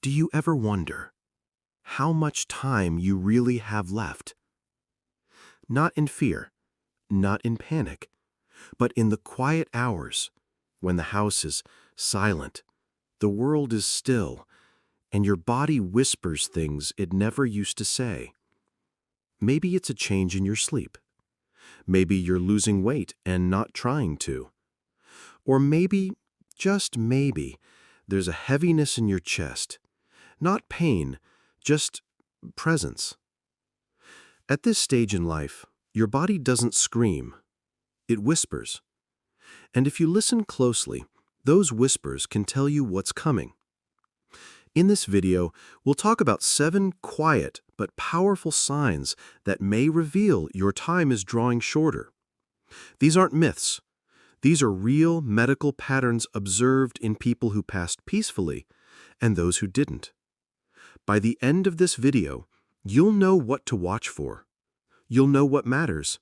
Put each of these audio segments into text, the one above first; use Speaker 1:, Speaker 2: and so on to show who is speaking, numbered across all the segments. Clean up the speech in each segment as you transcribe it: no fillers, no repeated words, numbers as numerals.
Speaker 1: Do you ever wonder how much time you really have left? Not in fear, not in panic, but in the quiet hours when the house is silent, the world is still, and your body whispers things it never used to say. Maybe it's a change in your sleep. Maybe you're losing weight and not trying to. Or maybe, just maybe, there's a heaviness in your chest. Not pain, just presence. At this stage in life, your body doesn't scream. It whispers. And if you listen closely, those whispers can tell you what's coming. In this video, we'll talk about 7 quiet but powerful signs that may reveal your time is drawing shorter. These aren't myths. These are real medical patterns observed in people who passed peacefully and those who didn't. By the end of this video, you'll know what to watch for. You'll know what matters.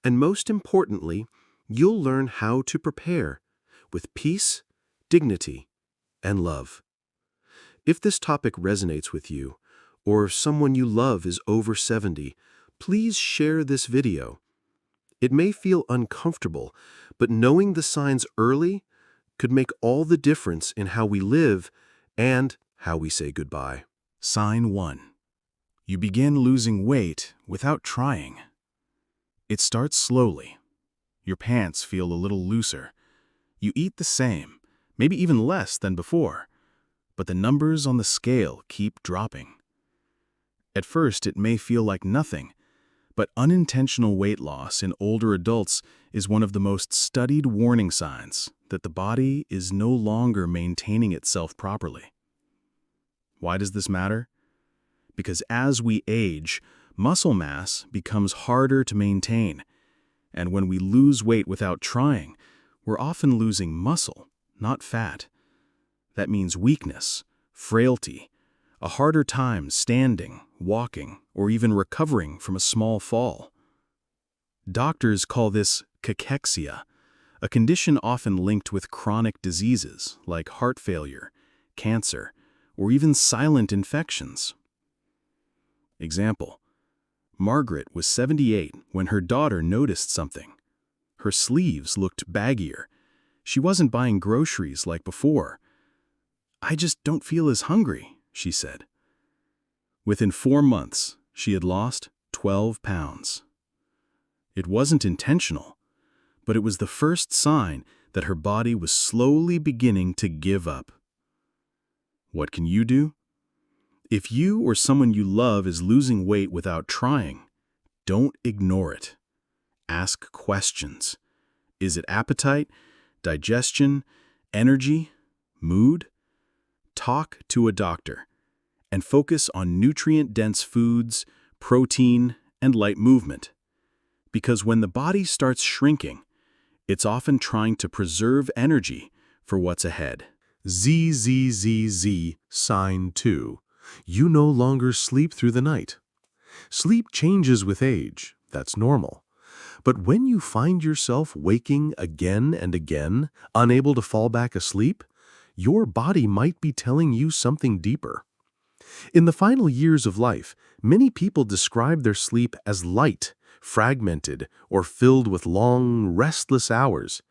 Speaker 1: And most importantly, you'll learn how to prepare with peace, dignity, and love. If this topic resonates with you, or someone you love is over 70, please share this video. It may feel uncomfortable, but knowing the signs early could make all the difference in how we live and how we say goodbye.
Speaker 2: Sign 1. You begin losing weight without trying. It starts slowly. Your pants feel a little looser. You eat the same, maybe even less than before, but the numbers on the scale keep dropping. At first, it may feel like nothing, but unintentional weight loss in older adults is one of the most studied warning signs that the body is no longer maintaining itself properly. Why does this matter? Because as we age, muscle mass becomes harder to maintain, and when we lose weight without trying, we're often losing muscle, not fat. That means weakness, frailty, a harder time standing, walking, or even recovering from a small fall. Doctors call this cachexia, a condition often linked with chronic diseases like heart failure, cancer, or even silent infections. Example: Margaret was 78 when her daughter noticed something. Her sleeves looked baggier. She wasn't buying groceries like before. "I just don't feel as hungry," she said. Within 4 months, she had lost 12 pounds. It wasn't intentional, but it was the first sign that her body was slowly beginning to give up. What can you do? If you or someone you love is losing weight without trying, don't ignore it. Ask questions. Is it appetite, digestion, energy, mood? Talk to a doctor and focus on nutrient-dense foods, protein, and light movement. Because when the body starts shrinking, it's often trying to preserve energy for what's ahead.
Speaker 1: ZZZZ, sign 2. You no longer sleep through the night. Sleep changes with age. That's normal. But when you find yourself waking again and again, unable to fall back asleep, your body might be telling you something deeper. In the final years of life, many people describe their sleep as light, fragmented, or filled with long, restless hours.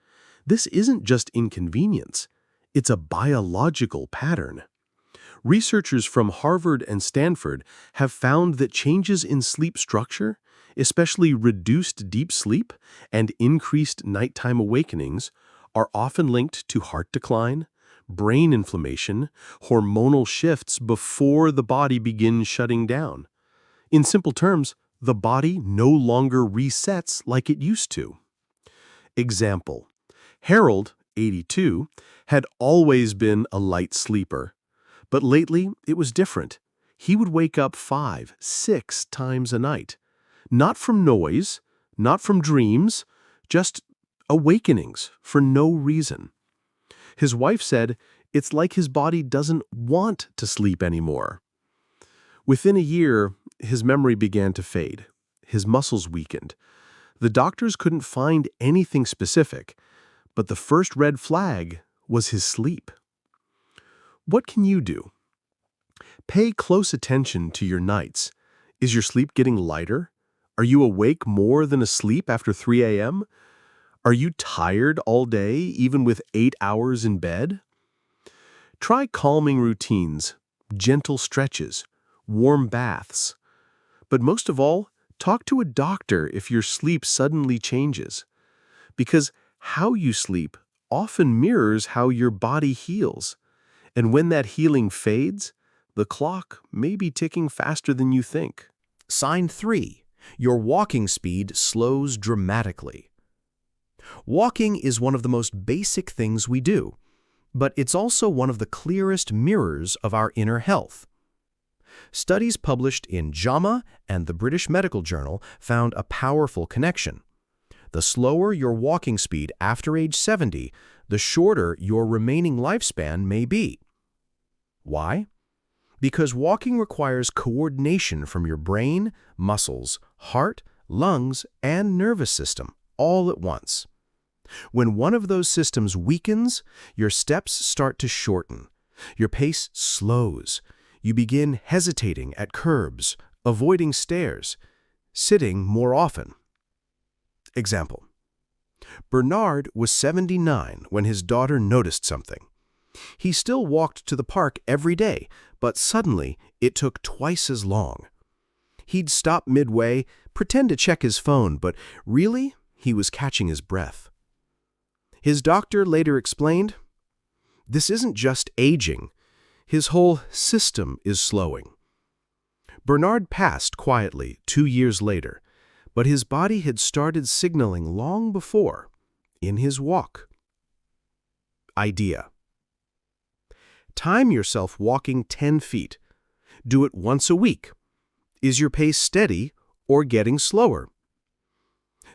Speaker 1: This isn't just inconvenience. It's a biological pattern. Researchers from Harvard and Stanford have found that changes in sleep structure, especially reduced deep sleep and increased nighttime awakenings, are often linked to heart decline, brain inflammation, hormonal shifts before the body begins shutting down. In simple terms, the body no longer resets like it used to. Example: Harold, 82, had always been a light sleeper, but lately it was different. He would wake up 5, 6 times a night. Not from noise, not from dreams, just awakenings for no reason. His wife said it's like his body doesn't want to sleep anymore. Within a year, his memory began to fade. His muscles weakened. The doctors couldn't find anything specific, but the first red flag was his sleep. What can you do? Pay close attention to your nights. Is your sleep getting lighter? Are you awake more than asleep after 3 a.m.? Are you tired all day, even with 8 hours in bed? Try calming routines, gentle stretches, warm baths. But most of all, talk to a doctor if your sleep suddenly changes. Because how you sleep often mirrors how your body heals. And when that healing fades, the clock may be ticking faster than you think.
Speaker 3: Sign 3. Your walking speed slows dramatically. Walking is one of the most basic things we do, but it's also one of the clearest mirrors of our inner health. Studies published in JAMA and the British Medical Journal found a powerful connection. The slower your walking speed after age 70, the shorter your remaining lifespan may be. Why? Because walking requires coordination from your brain, muscles, heart, lungs, and nervous system all at once. When one of those systems weakens, your steps start to shorten. Your pace slows. You begin hesitating at curbs, avoiding stairs, sitting more often. Example. Bernard was 79 when his daughter noticed something. He still walked to the park every day, but suddenly it took twice as long. He'd stop midway, pretend to check his phone, but really, he was catching his breath. His doctor later explained, "This isn't just aging. His whole system is slowing." Bernard passed quietly 2 years later, but his body had started signaling long before, in his walk. Idea. Time yourself walking 10 feet. Do it once a week. Is your pace steady or getting slower?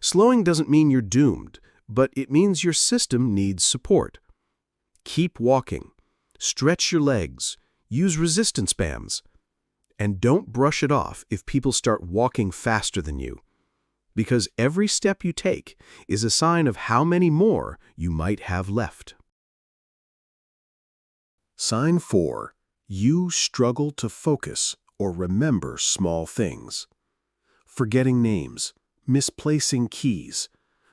Speaker 3: Slowing doesn't mean you're doomed, but it means your system needs support. Keep walking. Stretch your legs. Use resistance bands. And don't brush it off if people start walking faster than you, because every step you take is a sign of how many more you might have left.
Speaker 1: Sign 4. You struggle to focus or remember small things. Forgetting names, misplacing keys,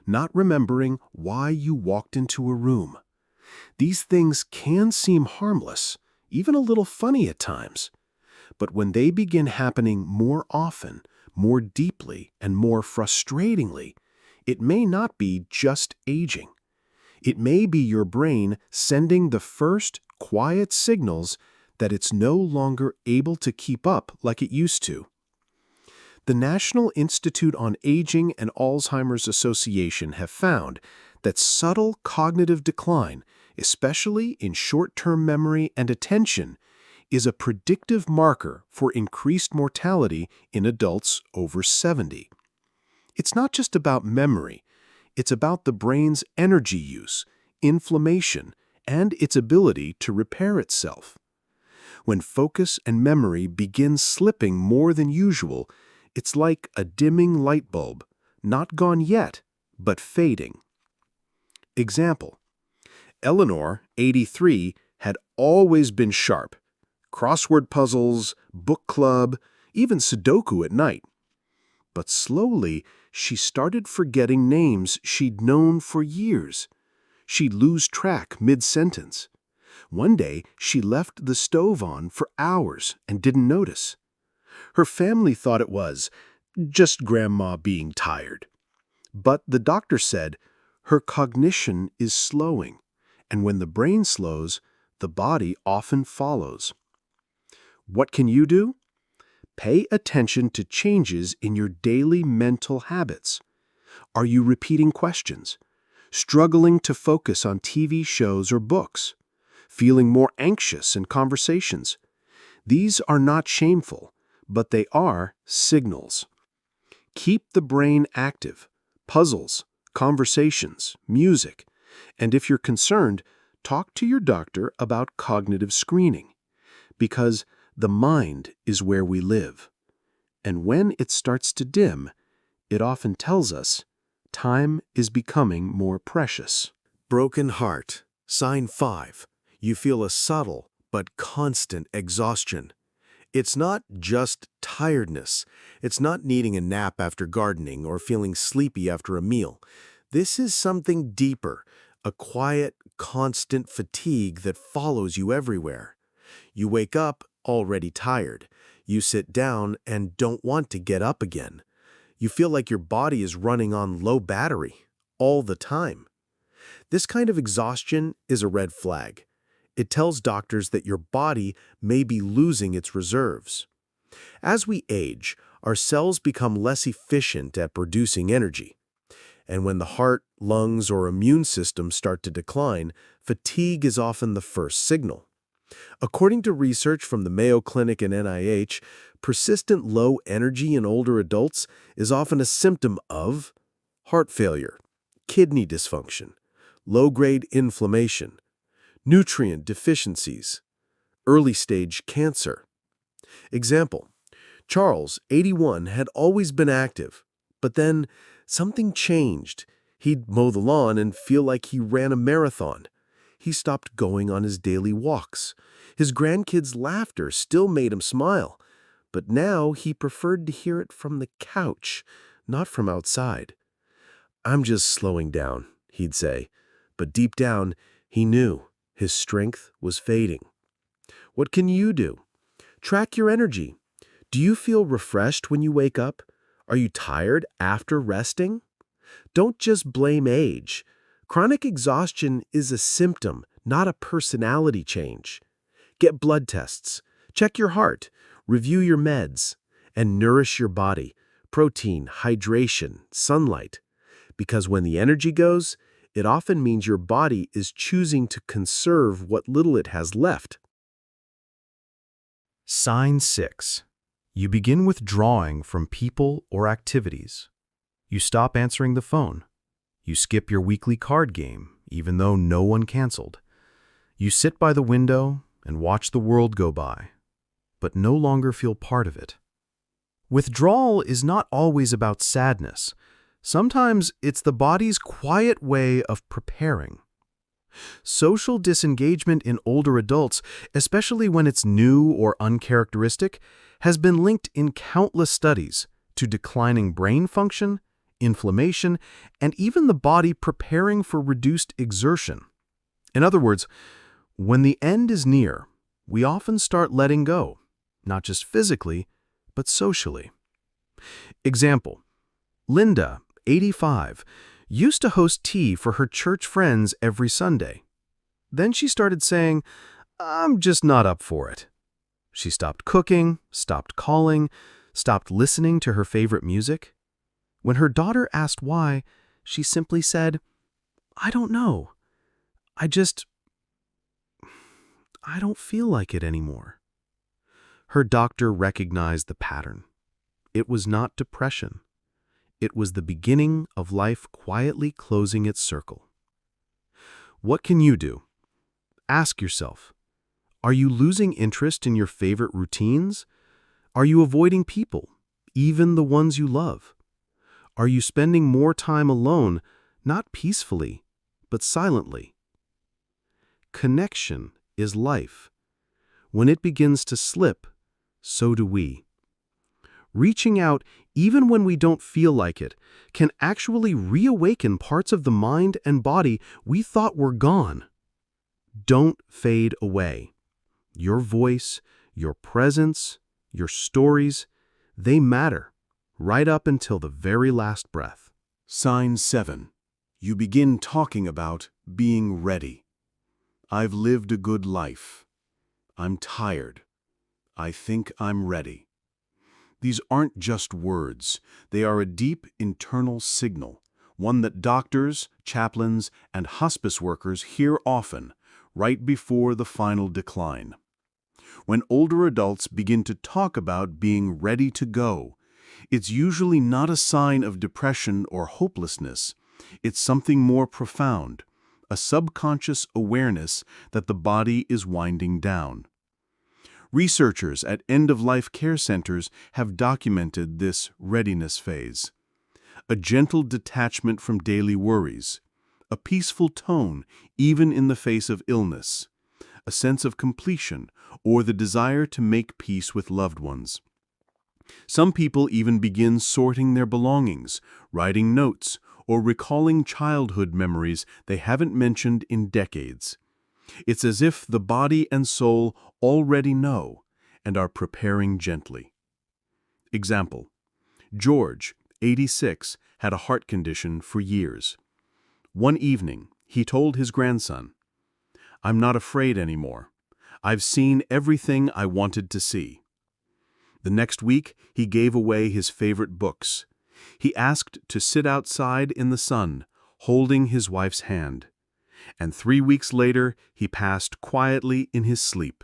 Speaker 1: not remembering why you walked into a room. These things can seem harmless, even a little funny at times. But when they begin happening more often, more deeply, and more frustratingly, it may not be just aging. It may be your brain sending the first quiet signals that it's no longer able to keep up like it used to. The National Institute on Aging and Alzheimer's Association have found that subtle cognitive decline, especially in short-term memory and attention, is a predictive marker for increased mortality in adults over 70. It's not just about memory, it's about the brain's energy use, inflammation, and its ability to repair itself. When focus and memory begin slipping more than usual, it's like a dimming light bulb, not gone yet, but fading. Example. Eleanor, 83, had always been sharp. Crossword puzzles, book club, even Sudoku at night. But slowly, she started forgetting names she'd known for years. She'd lose track mid-sentence. One day, she left the stove on for hours and didn't notice. Her family thought it was just Grandma being tired. But the doctor said her cognition is slowing, and when the brain slows, the body often follows. What can you do? Pay attention to changes in your daily mental habits. Are you repeating questions? Struggling to focus on TV shows or books? Feeling more anxious in conversations? These are not shameful, but they are signals. Keep the brain active. Puzzles, conversations, music. And if you're concerned, talk to your doctor about cognitive screening. Because the mind is where we live. And when it starts to dim, it often tells us time is becoming more precious. Broken heart. Sign 5. You feel a subtle but constant exhaustion. It's not just tiredness. It's not needing a nap after gardening or feeling sleepy after a meal. This is something deeper, a quiet, constant fatigue that follows you everywhere. You wake up already tired. You sit down and don't want to get up again. You feel like your body is running on low battery all the time. This kind of exhaustion is a red flag. It tells doctors that your body may be losing its reserves. As we age, our cells become less efficient at producing energy. And when the heart, lungs, or immune system start to decline, fatigue is often the first signal. According to research from the Mayo Clinic and NIH, persistent low energy in older adults is often a symptom of heart failure, kidney dysfunction, low-grade inflammation, nutrient deficiencies, early-stage cancer. Example: Charles, 81, had always been active, but then something changed. He'd mow the lawn and feel like he ran a marathon. He stopped going on his daily walks. His grandkids' laughter still made him smile, but now he preferred to hear it from the couch, not from outside. "I'm just slowing down," he'd say, but deep down, he knew his strength was fading. What can you do? Track your energy. Do you feel refreshed when you wake up? Are you tired after resting? Don't just blame age. Chronic exhaustion is a symptom, not a personality change. Get blood tests, check your heart, review your meds, and nourish your body. Protein, hydration, sunlight. Because when the energy goes, it often means your body is choosing to conserve what little it has left.
Speaker 3: Sign 6. You begin withdrawing from people or activities. You stop answering the phone. You skip your weekly card game, even though no one canceled. You sit by the window and watch the world go by, but no longer feel part of it. Withdrawal is not always about sadness. Sometimes it's the body's quiet way of preparing. Social disengagement in older adults, especially when it's new or uncharacteristic, has been linked in countless studies to declining brain function, inflammation, and even the body preparing for reduced exertion. In other words, when the end is near, we often start letting go, not just physically, but socially. Example: Linda, 85, used to host tea for her church friends every Sunday. Then she started saying, "I'm just not up for it." She stopped cooking, stopped calling, stopped listening to her favorite music. When her daughter asked why, she simply said, "I don't know. I don't feel like it anymore." Her doctor recognized the pattern. It was not depression. It was the beginning of life quietly closing its circle. What can you do? Ask yourself, are you losing interest in your favorite routines? Are you avoiding people, even the ones you love? Are you spending more time alone, not peacefully, but silently? Connection is life. When it begins to slip, so do we. Reaching out, even when we don't feel like it, can actually reawaken parts of the mind and body we thought were gone. Don't fade away. Your voice, your presence, your stories, they matter, right up until the very last breath.
Speaker 2: Sign 7. You begin talking about being ready. I've lived a good life. I'm tired. I think I'm ready. These aren't just words. They are a deep internal signal, one that doctors, chaplains, and hospice workers hear often, right before the final decline. When older adults begin to talk about being ready to go, it's usually not a sign of depression or hopelessness. It's something more profound, a subconscious awareness that the body is winding down. Researchers at end-of-life care centers have documented this readiness phase. A gentle detachment from daily worries, a peaceful tone even in the face of illness,
Speaker 1: a sense of completion, or the desire to make peace with loved ones. Some people even begin sorting their belongings, writing notes, or recalling childhood memories they haven't mentioned in decades. It's as if the body and soul already know and are preparing gently. Example: George, 86, had a heart condition for years. One evening, he told his grandson, "I'm not afraid anymore. I've seen everything I wanted to see." The next week, he gave away his favorite books. He asked to sit outside in the sun, holding his wife's hand. And 3 weeks later, he passed quietly in his sleep.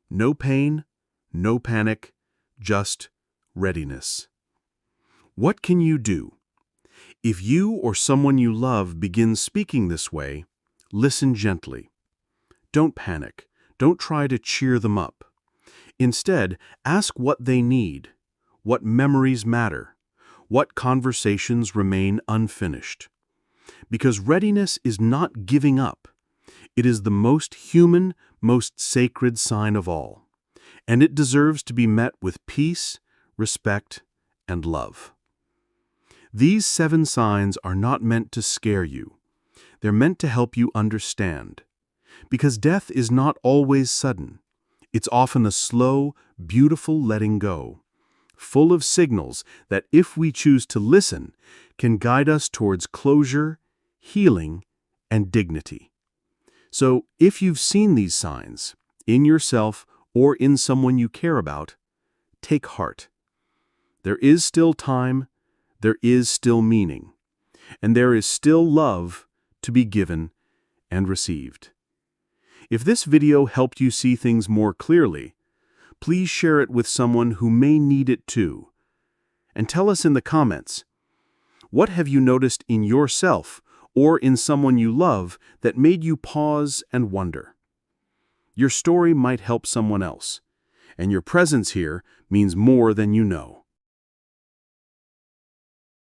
Speaker 1: No pain, no panic, just readiness. What can you do? If you or someone you love begins speaking this way, listen gently. Don't panic. Don't try to cheer them up. Instead, ask what they need, what memories matter, what conversations remain unfinished. Because readiness is not giving up. It is the most human, most sacred sign of all. And it deserves to be met with peace, respect, and love. These 7 signs are not meant to scare you. They're meant to help you understand. Because death is not always sudden. It's often a slow, beautiful letting go, full of signals that, if we choose to listen, can guide us towards closure, healing, and dignity. So, if you've seen these signs, in yourself or in someone you care about, take heart. There is still time, there is still meaning, and there is still love to be given and received. If this video helped you see things more clearly, please share it with someone who may need it too. And tell us in the comments, what have you noticed in yourself or in someone you love that made you pause and wonder? Your story might help someone else, and your presence here means more than you know.